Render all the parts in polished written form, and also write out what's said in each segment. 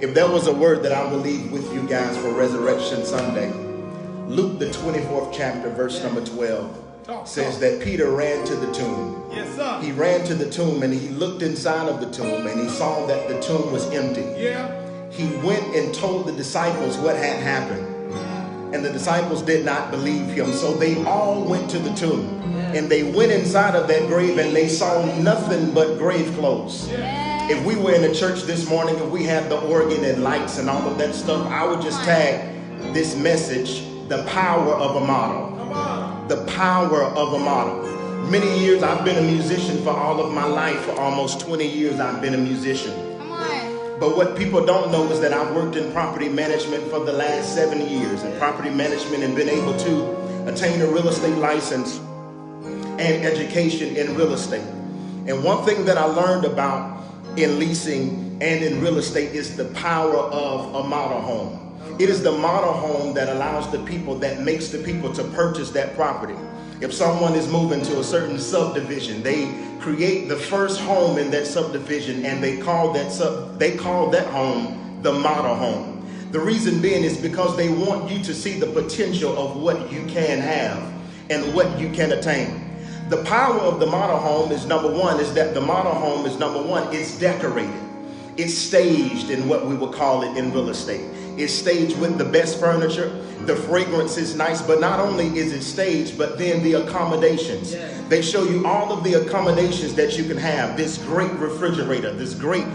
If there was a word that I will leave with you guys for Resurrection Sunday, Luke the 24th chapter, verse number 12, says that Peter ran to the tomb. Yes, sir. He ran to the tomb and he looked inside of the tomb and he saw that the tomb was empty. Yeah. He went and told the disciples what had happened. And the disciples did not believe him. So they all went to the tomb. And they went inside of that grave and they saw nothing but grave clothes. If we were in a church this morning, if we had the organ and lights and all of that stuff, I would just tag this message, the power of a model. The power of a model. Many years I've been a musician. For all of my life, for almost 20 years I've been a musician. But what people don't know is that I've worked in property management for the last 7 years in property management and been able to attain a real estate license and education in real estate. And one thing that I learned about in leasing and in real estate is the power of a model home. It is the model home that allows the people, that makes the people to purchase that property. If someone is moving to a certain subdivision, they create the first home in that subdivision and they call that home the model home. The reason being is because they want you to see the potential of what you can have and what you can attain. The power of the model home is it's decorated. It's staged in what we would call it in real estate. It's staged with the best furniture. The fragrance is nice, but not only is it staged, but then the accommodations. They show you all of the accommodations that you can have. This great refrigerator, this great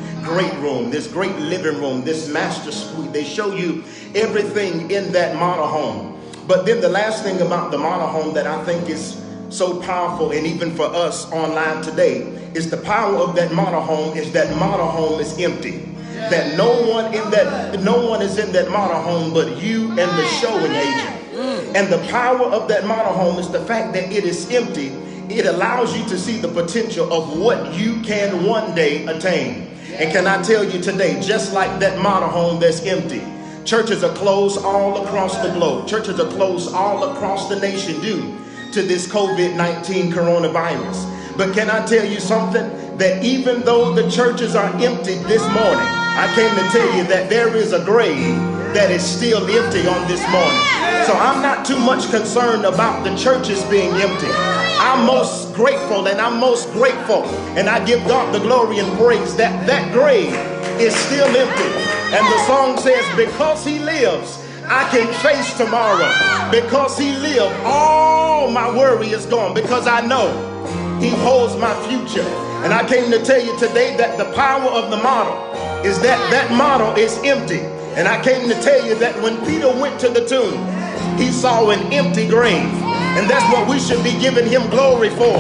room, this great living room, this master suite. They show you everything in that model home. But then the last thing about the model home that I think is so powerful, and even for us online today, is the power of that model home is that model home is empty. That no one is in that model home but you and the showing agent. And the power of that model home is the fact that it is empty. It allows you to see the potential of what you can one day attain. And can I tell you today, just like that model home that's empty, churches are closed all across the globe. Churches are closed all across the nation due to this COVID-19 coronavirus. But can I tell you something? That even though the churches are empty this morning, I came to tell you that there is a grave that is still empty on this morning. So I'm not too much concerned about the churches being empty. I'm most grateful and I give God the glory and praise that that grave is still empty. And the song says, because he lives, I can face tomorrow. Because he lived, all my worry is gone. Because I know he holds my future. And I came to tell you today that the power of the model is that model is empty. And I came to tell you that when Peter went to the tomb, he saw an empty grave. And that's what we should be giving him glory for.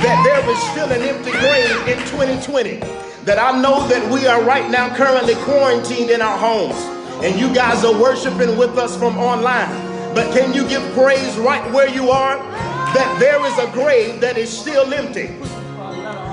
That there is still an empty grave in 2020. That I know that we are right now currently quarantined in our homes. And you guys are worshiping with us from online. But can you give praise right where you are? That there is a grave that is still empty.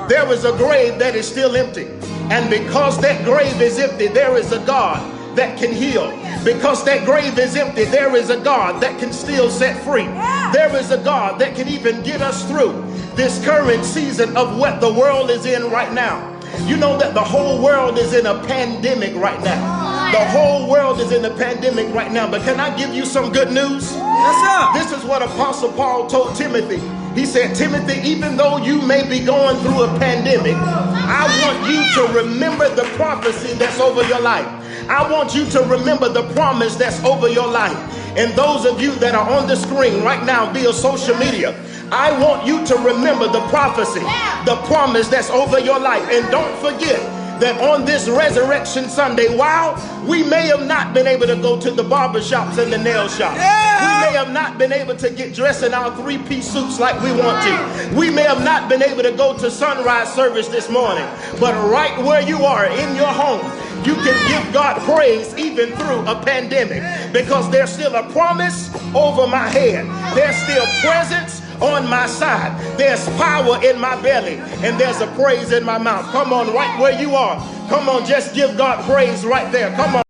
There is a grave that is still empty. And because that grave is empty, there is a God that can heal. Because that grave is empty, there is a God that can still set free. There is a God that can even get us through this current season of what the world is in right now. You know that the whole world is in a pandemic right now. The whole world is in a pandemic right now. But can I give you some good news? Yes, sir. This is what Apostle Paul told Timothy. He said, Timothy, even though you may be going through a pandemic, I want you to remember the prophecy that's over your life. I want you to remember the promise that's over your life. And those of you that are on the screen right now via social media, I want you to remember the prophecy, the promise that's over your life. And don't forget that on this Resurrection Sunday, while we may have not been able to go to the barber shops and the nail shops, we may have not been able to get dressed in our three-piece suits like we want to. We may have not been able to go to sunrise service this morning, but right where you are in your home, you can give God praise even through a pandemic, because there's still a promise over my head. There's still presence on my side. There's power in my belly, and there's a praise in my mouth. Come on, right where you are. Come on, just give God praise right there. Come on.